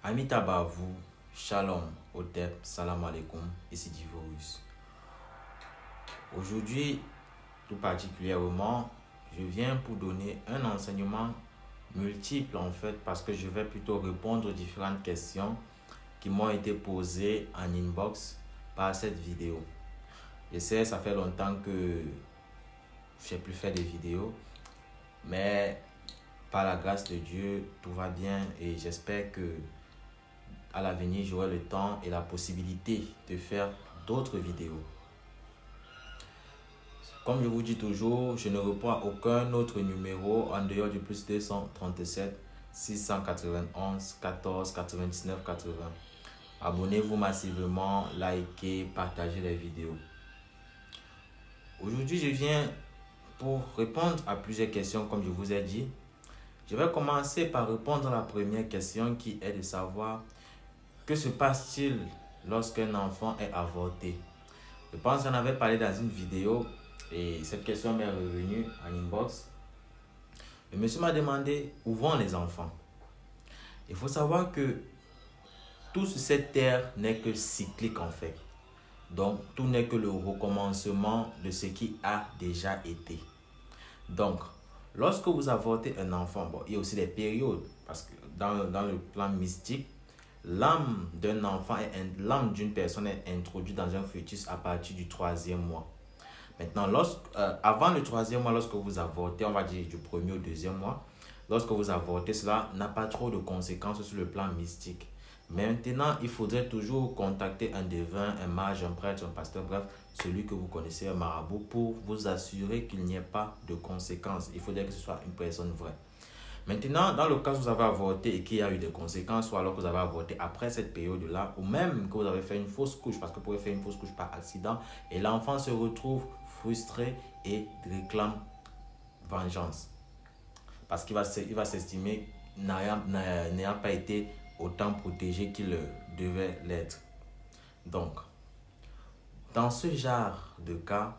Amis Tabavou, Shalom, Otep, Salam Alaikum, ici Divorus. Aujourd'hui, tout particulièrement, je viens pour donner un enseignement multiple en fait parce que je vais plutôt répondre aux différentes questions qui m'ont été posées en inbox par cette vidéo. Je sais, ça fait longtemps que je n'ai plus fait des vidéos, mais par la grâce de Dieu, tout va bien et j'espère que à l'avenir, j'aurai le temps et la possibilité de faire d'autres vidéos. Comme je vous dis toujours, je ne réponds à aucun autre numéro en dehors du plus 237 691 14 99 80. Abonnez-vous massivement, likez, partagez les vidéos. Aujourd'hui, je viens pour répondre à plusieurs questions comme je vous ai dit. Je vais commencer par répondre à la première question qui est de savoir que se passe-t-il lorsqu'un enfant est avorté? Je pense que j'en avais parlé dans une vidéo et cette question m'est revenue en inbox. Le monsieur m'a demandé où vont les enfants. Il faut savoir que tout sur cette terre n'est que cyclique en fait. Donc tout n'est que le recommencement de ce qui a déjà été. Donc lorsque vous avortez un enfant, il y a aussi des périodes parce que dans le plan mystique, l'âme d'un enfant, l'âme d'une personne est introduite dans un fœtus à partir du 3e mois. Maintenant, avant le 3e mois, lorsque vous avortez, on va dire du 1er au 2e mois, lorsque vous avortez, cela n'a pas trop de conséquences sur le plan mystique. Maintenant, il faudrait toujours contacter un devin, un mage, un prêtre, un pasteur, bref, celui que vous connaissez, un marabout, pour vous assurer qu'il n'y ait pas de conséquences. Il faudrait que ce soit une personne vraie. Maintenant, dans le cas où vous avez avorté et qu'il y a eu des conséquences, ou alors que vous avez avorté après cette période-là, ou même que vous avez fait une fausse couche, parce que vous pouvez faire une fausse couche par accident, et l'enfant se retrouve frustré et réclame vengeance. Parce qu'il va s'estimer n'ayant pas été autant protégé qu'il devait l'être. Donc, dans ce genre de cas,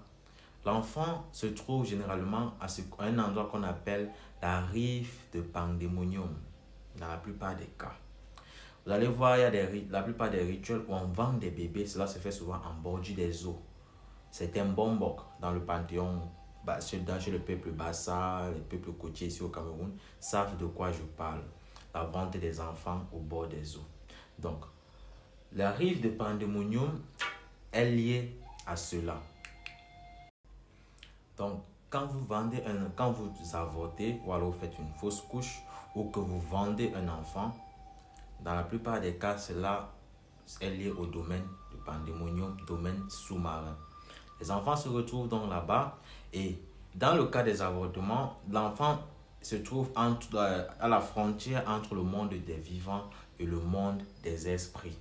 l'enfant se trouve généralement à un endroit qu'on appelle la rive de pandémonium, dans la plupart des cas. Vous allez voir, il y a la plupart des rituels où on vend des bébés, cela se fait souvent en bordure des eaux. C'est un bombok dans le panthéon, chez le peuple Bassa, le peuple côtier ici au Cameroun, savent de quoi je parle. La vente des enfants au bord des eaux. Donc, la rive de pandémonium est liée à cela. Donc, quand vous avortez, ou alors vous faites une fausse couche, ou que vous vendez un enfant, dans la plupart des cas, cela est lié au domaine du pandémonium, domaine sous-marin. Les enfants se retrouvent donc là-bas, et dans le cas des avortements, l'enfant se trouve à la frontière entre le monde des vivants et le monde des esprits.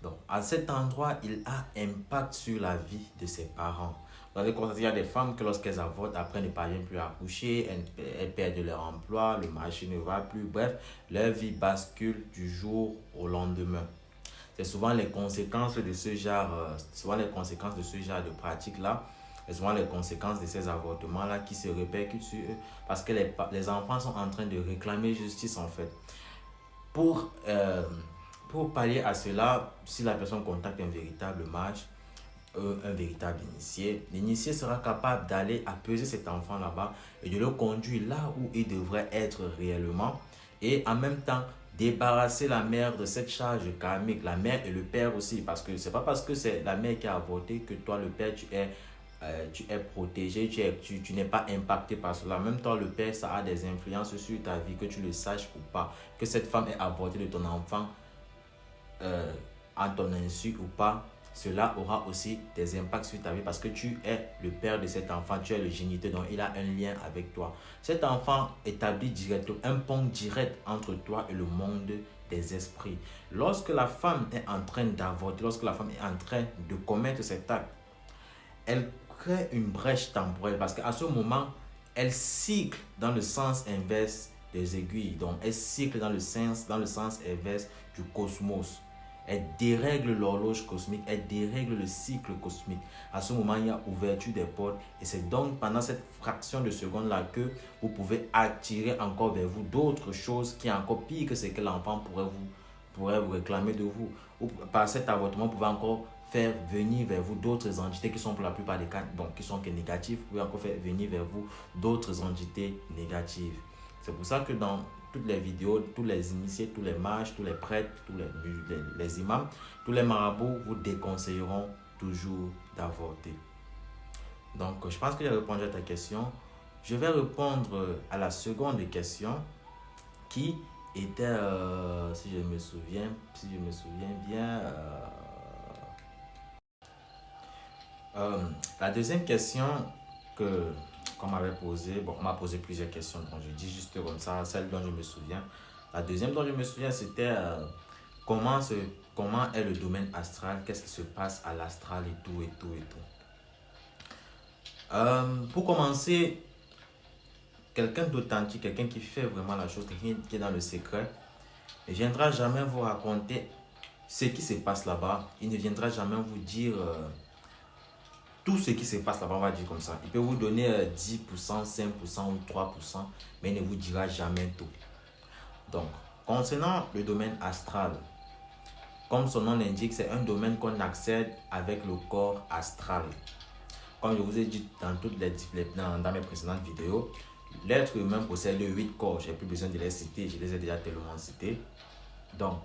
Donc, à cet endroit, il a impact sur la vie de ses parents. Vous allez constater qu'il y a des femmes que lorsqu'elles avortent, après ne parviennent plus à accoucher, elles perdent leur emploi, le marché ne va plus, bref, leur vie bascule du jour au lendemain. C'est souvent les conséquences de ce genre, de pratique-là, et souvent les conséquences de ces avortements-là qui se répercutent sur eux, parce que les enfants sont en train de réclamer justice en fait. Pour pallier à cela, si la personne contacte un véritable mage, un véritable initié, l'initié sera capable d'aller apaiser cet enfant là-bas et de le conduire là où il devrait être réellement, et en même temps débarrasser la mère de cette charge karmique, la mère et le père aussi, parce que c'est pas parce que c'est la mère qui a avorté que toi le père tu es protégé, tu n'es pas impacté par cela. Même toi le père, ça a des influences sur ta vie, que tu le saches ou pas, que cette femme ait avorté de ton enfant à ton insu ou pas, cela aura aussi des impacts sur ta vie parce que tu es le père de cet enfant, tu es le géniteur, donc il a un lien avec toi. Cet enfant établit directement un pont direct entre toi et le monde des esprits. Lorsque la femme est en train d'avorter, lorsque la femme est en train de commettre cet acte, elle crée une brèche temporelle parce qu'à ce moment, elle cycle dans le sens inverse des aiguilles. Donc, elle cycle dans le sens inverse du cosmos. Elle dérègle l'horloge cosmique, elle dérègle le cycle cosmique. À ce moment, il y a ouverture des portes et c'est donc pendant cette fraction de seconde-là que vous pouvez attirer encore vers vous d'autres choses qui sont encore pires que ce que l'enfant pourrait vous pourrait vous réclamer de vous. Ou par cet avortement, vous pouvez encore faire venir vers vous d'autres entités qui sont pour la plupart des cas, bon, qui sont que négatives. Vous pouvez encore faire venir vers vous d'autres entités négatives. C'est pour ça que dans toutes les vidéos, tous les initiés, tous les mages, tous les prêtres, tous les imams, tous les marabouts vous déconseilleront toujours d'avorter. Donc, je pense que j'ai répondu à ta question. Je vais répondre à la seconde question qui était, si je me souviens bien, la deuxième question qu'on m'avait posée, bon, on m'a posé plusieurs questions, donc je dis juste comme ça, celle dont je me souviens. La deuxième dont je me souviens, c'était comment est le domaine astral, qu'est-ce qui se passe à l'astral et tout. Pour commencer, quelqu'un d'authentique, quelqu'un qui fait vraiment la chose, quelqu'un qui est dans le secret, ne viendra jamais vous raconter ce qui se passe là-bas. Il ne viendra jamais vous dire tout ce qui se passe là-bas, on va dire comme ça. Il peut vous donner 10%, 5% ou 3%, mais il ne vous dira jamais tout. Donc, concernant le domaine astral, comme son nom l'indique, c'est un domaine qu'on accède avec le corps astral. Comme je vous ai dit dans mes précédentes vidéos, l'être humain possède 8 corps. Je n'ai plus besoin de les citer, je les ai déjà tellement cités. Donc,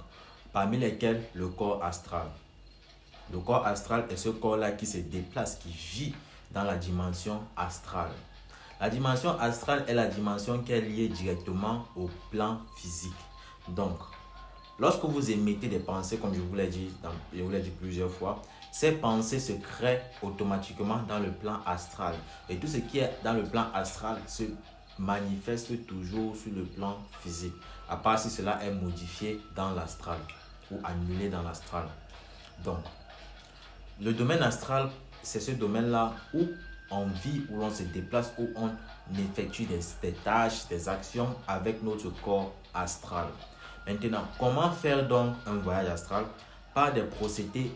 parmi lesquels le corps astral. Le corps astral est ce corps-là qui se déplace, qui vit dans la dimension astrale. La dimension astrale est la dimension qui est liée directement au plan physique. Donc, lorsque vous émettez des pensées, comme je vous l'ai dit plusieurs fois, ces pensées se créent automatiquement dans le plan astral. Et tout ce qui est dans le plan astral se manifeste toujours sur le plan physique, à part si cela est modifié dans l'astral ou annulé dans l'astral. Donc, le domaine astral, c'est ce domaine-là où on vit, où l'on se déplace, où on effectue des tâches, des actions avec notre corps astral. Maintenant, comment faire donc un voyage astral? Par des procédés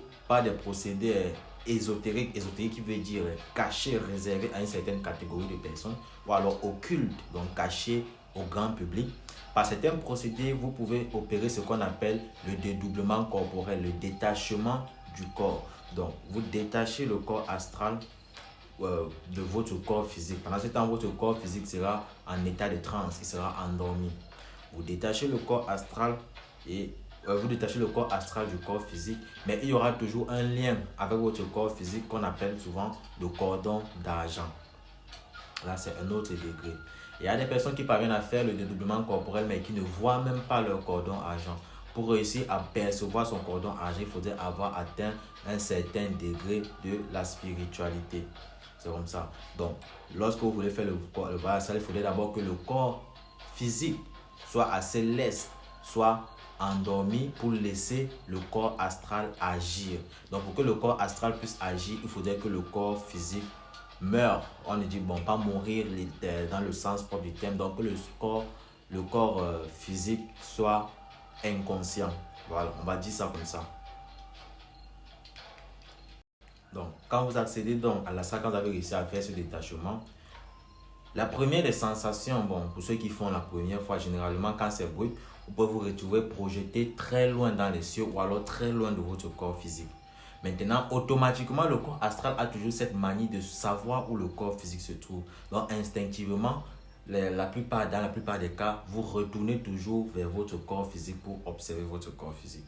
ésotériques. Ésotérique qui veut dire cachés, réservés à une certaine catégorie de personnes, ou alors occultes, donc cachés au grand public. Par certains procédés, vous pouvez opérer ce qu'on appelle le dédoublement corporel, le détachement du corps. Donc, vous détachez le corps astral de votre corps physique. Pendant ce temps, votre corps physique sera en état de transe, il sera endormi. Vous détachez le corps astral et vous détachez le corps astral du corps physique, mais il y aura toujours un lien avec votre corps physique qu'on appelle souvent le cordon d'argent. Là, c'est un autre degré. Il y a des personnes qui parviennent à faire le dédoublement corporel, mais qui ne voient même pas leur cordon argent. Pour réussir à percevoir son cordon argent, il faudrait avoir atteint un certain degré de la spiritualité. C'est comme ça. Donc, lorsque vous voulez faire le voyage astral, il faudrait d'abord que le corps physique soit assez leste, soit endormi pour laisser le corps astral agir. Donc, pour que le corps astral puisse agir, il faudrait que le corps physique meure. On ne dit, bon, pas mourir dans le sens propre du terme. Donc, que le corps physique soit inconscient. Voilà, on va dire ça comme ça. Donc, quand vous accédez donc à la salle, quand vous avez réussi à faire ce détachement, la première des sensations, bon, pour ceux qui font la première fois, généralement, quand c'est brut, vous pouvez vous retrouver projeté très loin dans les cieux ou alors très loin de votre corps physique. Maintenant, automatiquement, le corps astral a toujours cette manie de savoir où le corps physique se trouve. Donc, instinctivement, dans la plupart des cas, vous retournez toujours vers votre corps physique pour observer votre corps physique.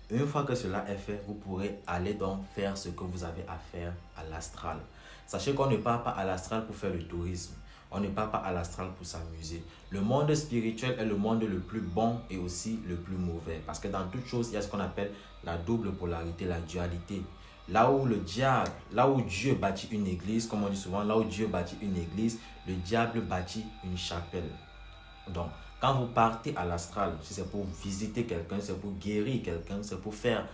Une fois que cela est fait, vous pourrez aller donc faire ce que vous avez à faire à l'astral. Sachez qu'on ne part pas à l'astral pour faire le tourisme. On ne part pas à l'astral pour s'amuser. Le monde spirituel est le monde le plus bon et aussi le plus mauvais. Parce que dans toute chose, il y a ce qu'on appelle la double polarité, la dualité. Là où Dieu bâtit une église, comme on dit souvent, là où Dieu bâtit une église, le diable bâtit une chapelle. Donc, quand vous partez à l'astral, si c'est pour visiter quelqu'un, c'est pour guérir quelqu'un, c'est pour faire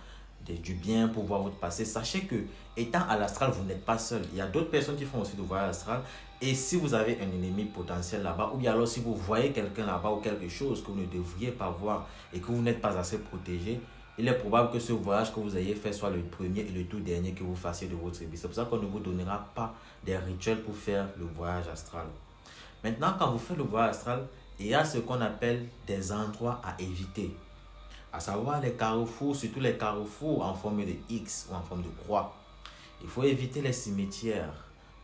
du bien, pour voir votre passé, sachez que étant à l'astral, vous n'êtes pas seul. Il y a d'autres personnes qui font aussi du voyage astral. Et si vous avez un ennemi potentiel là-bas, ou bien alors si vous voyez quelqu'un là-bas ou quelque chose que vous ne devriez pas voir et que vous n'êtes pas assez protégé, il est probable que ce voyage que vous ayez fait soit le premier et le tout dernier que vous fassiez de votre vie. C'est pour ça qu'on ne vous donnera pas des rituels pour faire le voyage astral. Maintenant, quand vous faites le voyage astral, il y a ce qu'on appelle des endroits à éviter. à savoir les carrefours, surtout les carrefours en forme de X ou en forme de croix. Il faut éviter les cimetières,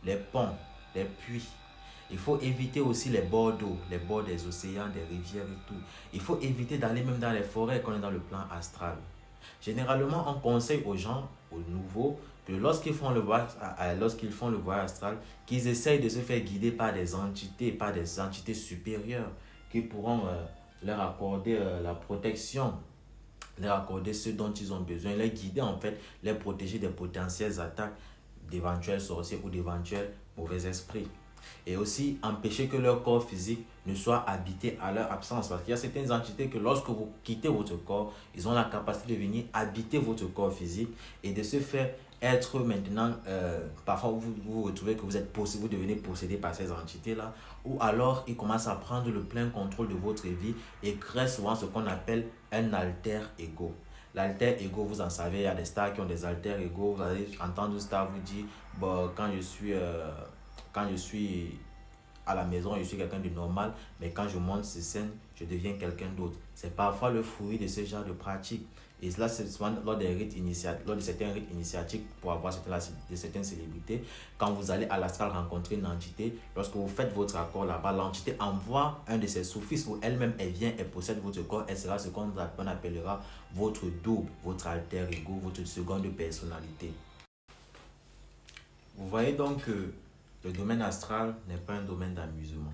les ponts, les puits. Il faut éviter aussi les bords d'eau, les bords des océans, des rivières et tout. Il faut éviter d'aller même dans les forêts quand on est dans le plan astral. Généralement, on conseille aux gens, aux nouveaux, que lorsqu'ils font le voyage astral, qu'ils essayent de se faire guider par des entités supérieures qui pourront leur accorder la protection, leur accorder ce dont ils ont besoin, les guider en fait, les protéger des potentielles attaques d'éventuels sorciers ou d'éventuels mauvais esprits. Et aussi empêcher que leur corps physique ne soit habité à leur absence. Parce qu'il y a certaines entités que lorsque vous quittez votre corps, ils ont la capacité de venir habiter votre corps physique et de se faire être maintenant, parfois vous vous retrouvez que vous devenez possédé par ces entités-là, ou alors ils commencent à prendre le plein contrôle de votre vie et créent souvent ce qu'on appelle un alter ego. L'alter ego, vous en savez, il y a des stars qui ont des alter ego. Vous allez entendre une star vous dire, bon, quand je suis à la maison, je suis quelqu'un de normal, mais quand je monte sur scène, je deviens quelqu'un d'autre. C'est parfois le fruit de ce genre de pratique. Et cela, c'est souvent lors de certains rites initiatiques pour avoir certaines célébrités. Quand vous allez à l'astral rencontrer une entité, lorsque vous faites votre accord là-bas, l'entité envoie un de ses sous-fils ou elle-même, elle vient et possède votre corps. Elle sera ce qu'on appellera votre double, votre alter ego, votre seconde personnalité. Vous voyez donc que le domaine astral n'est pas un domaine d'amusement.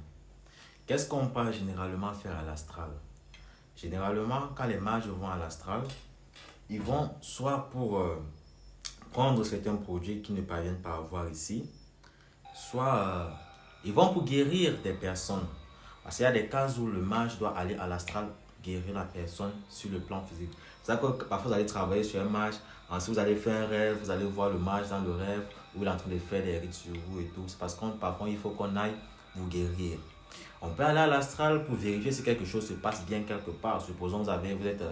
Qu'est-ce qu'on part généralement faire à l'astral? Généralement, quand les mages vont à l'astral, ils vont soit pour prendre certains produits qu'ils ne parviennent pas à avoir ici, soit ils vont pour guérir des personnes. Parce qu'il y a des cas où le mage doit aller à l'astral guérir la personne sur le plan physique. C'est ça que parfois vous allez travailler sur un mage, ensuite vous allez faire un rêve, vous allez voir le mage dans le rêve, où il est en train de faire des rites sur vous et tout. C'est parce que parfois il faut qu'on aille vous guérir. On peut aller à l'astral pour vérifier si quelque chose se passe bien quelque part. Supposons que vous êtes,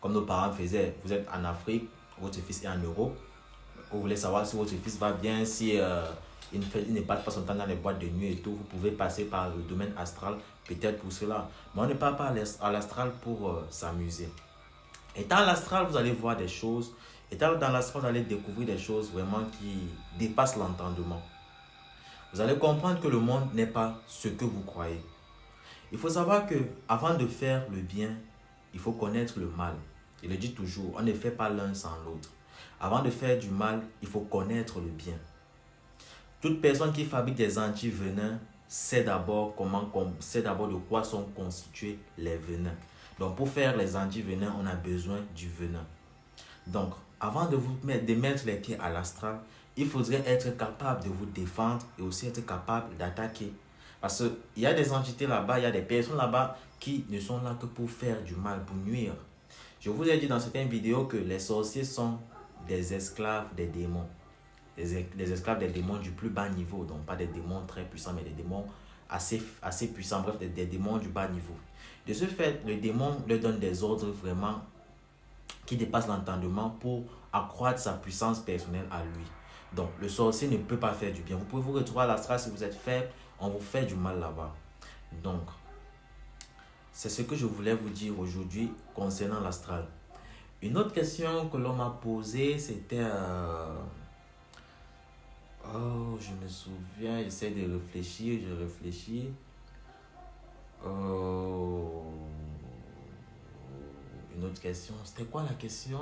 comme nos parents faisaient, vous êtes en Afrique, votre fils est en Europe. Vous voulez savoir si votre fils va bien, si il ne passe pas son temps dans les boîtes de nuit et tout. Vous pouvez passer par le domaine astral, peut-être pour cela. Mais on ne part pas à l'astral pour s'amuser. Étant à l'astral, vous allez voir des choses. Étant dans l'astral, vous allez découvrir des choses vraiment qui dépassent l'entendement. Vous allez comprendre que le monde n'est pas ce que vous croyez. Il faut savoir que avant de faire le bien, il faut connaître le mal. Je le dis toujours, on ne fait pas l'un sans l'autre. Avant de faire du mal, il faut connaître le bien. Toute personne qui fabrique des antivenins sait d'abord de quoi sont constitués les venins. Donc pour faire les antivenins, on a besoin du venin. Donc avant de mettre les pieds à l'astral, il faudrait être capable de vous défendre et aussi être capable d'attaquer. Parce qu'il y a des entités là-bas, il y a des personnes là-bas qui ne sont là que pour faire du mal, pour nuire. Je vous ai dit dans certaines vidéos que les sorciers sont des esclaves des démons. Des esclaves des démons du plus bas niveau. Donc pas des démons très puissants, mais des démons assez puissants. Bref, des démons du bas niveau. De ce fait, le démon leur donne des ordres vraiment qui dépassent l'entendement pour accroître sa puissance personnelle à lui. Donc, le sorcier ne peut pas faire du bien. Vous pouvez vous retrouver à l'astral si vous êtes faible, on vous fait du mal là-bas. Donc, c'est ce que je voulais vous dire aujourd'hui concernant l'astral. Une autre question que l'on m'a posée, c'était... Oh, je me souviens, j'essaie de réfléchir, je réfléchis. Une autre question, c'était quoi la question?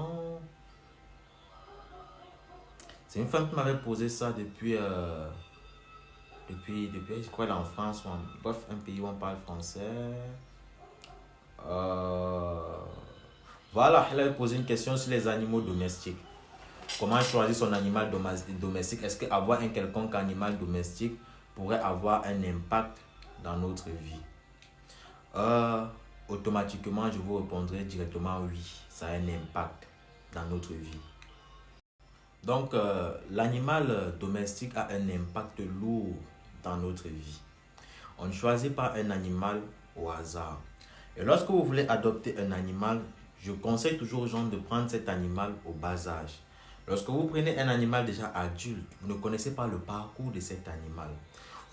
C'est une femme qui m'avait posé ça depuis, je crois, elle est en France, bref, un pays où on parle français. Voilà, elle avait posé une question sur les animaux domestiques. Comment choisir son animal domestique? Est-ce qu'avoir un quelconque animal domestique pourrait avoir un impact dans notre vie? Automatiquement, je vous répondrai directement oui, ça a un impact dans notre vie. Donc, l'animal domestique a un impact lourd dans notre vie. On ne choisit pas un animal au hasard. Et lorsque vous voulez adopter un animal, je conseille toujours aux gens de prendre cet animal au bas âge. Lorsque vous prenez un animal déjà adulte, vous ne connaissez pas le parcours de cet animal.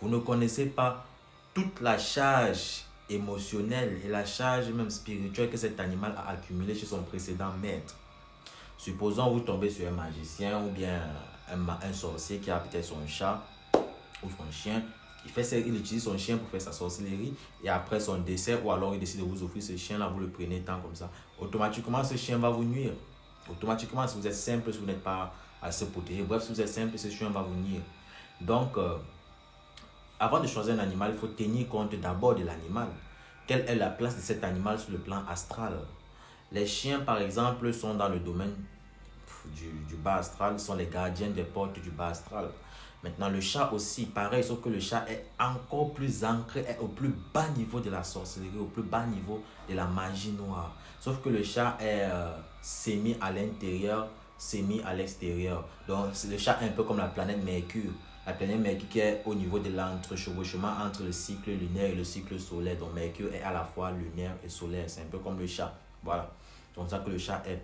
Vous ne connaissez pas toute la charge émotionnelle et la charge même spirituelle que cet animal a accumulée chez son précédent maître. Supposons vous tombez sur un magicien ou bien un sorcier qui a peut-être son chat ou son chien. Il utilise son chien pour faire sa sorcellerie et après son décès ou alors il décide de vous offrir ce chien-là, vous le prenez tant comme ça. Automatiquement, ce chien va vous nuire. Automatiquement, si vous êtes simple, si vous n'êtes pas assez protégé, bref, si vous êtes simple, ce chien va vous nuire. Donc, avant de choisir un animal, il faut tenir compte d'abord de l'animal. Quelle est la place de cet animal sur le plan astral? Les chiens, par exemple, sont dans le domaine du bas astral, sont les gardiens des portes du bas astral. Maintenant, le chat aussi, pareil, sauf que le chat est encore plus ancré, est au plus bas niveau de la sorcellerie, au plus bas niveau de la magie noire. Sauf que le chat est semi à l'intérieur, semi à l'extérieur. Donc, le chat est un peu comme la planète Mercure. La planète Mercure qui est au niveau de l'entrechevauchement entre le cycle lunaire et le cycle solaire. Donc, Mercure est à la fois lunaire et solaire. C'est un peu comme le chat. Voilà. C'est comme ça que le chat est.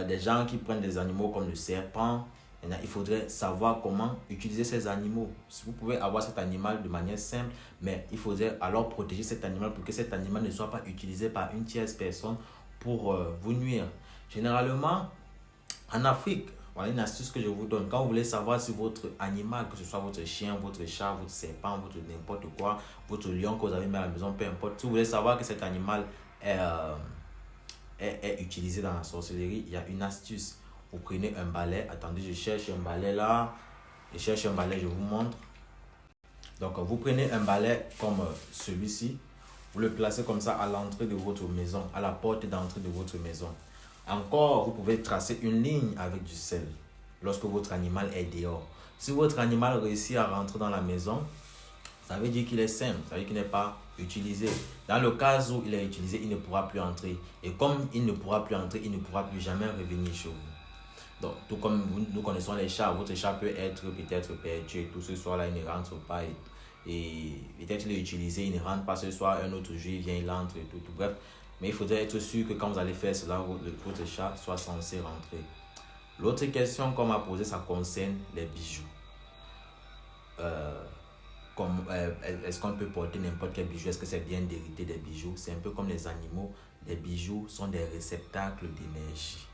Des gens qui prennent des animaux comme le serpent, il faudrait savoir comment utiliser ces animaux. Vous pouvez avoir cet animal de manière simple, mais il faudrait alors protéger cet animal pour que cet animal ne soit pas utilisé par une tierce personne pour vous nuire. Généralement, en Afrique, voilà une astuce que je vous donne. Quand vous voulez savoir si votre animal, que ce soit votre chien, votre chat, votre serpent, votre n'importe quoi, votre lion que vous avez mis à la maison, peu importe, si vous voulez savoir que cet animal est utilisé dans la sorcellerie, il y a une astuce. Vous prenez un balai. Attendez, je cherche un balai là. Je cherche un balai, je vous montre. Donc, vous prenez un balai comme celui-ci. Vous le placez comme ça à l'entrée de votre maison, à la porte d'entrée de votre maison. Encore, vous pouvez tracer une ligne avec du sel lorsque votre animal est dehors. Si votre animal réussit à rentrer dans la maison, ça veut dire qu'il est sain, ça veut dire qu'il n'est pas utilisé. Dans le cas où il est utilisé, il ne pourra plus entrer. Et comme il ne pourra plus entrer, il ne pourra plus jamais revenir chez vous. Donc, tout comme nous connaissons les chats, votre chat peut être peut-être perdu. Tout ce soir-là, il ne rentre pas. Et peut-être il est utilisé, il ne rentre pas ce soir. Un autre jour, il vient, il entre et tout. Bref, mais il faudrait être sûr que quand vous allez faire cela, votre chat soit censé rentrer. L'autre question qu'on m'a posée, ça concerne les bijoux. Est-ce qu'on peut porter n'importe quel bijou? Est-ce que c'est bien d'hériter des bijoux? C'est un peu comme les animaux. Les bijoux sont des réceptacles d'énergie.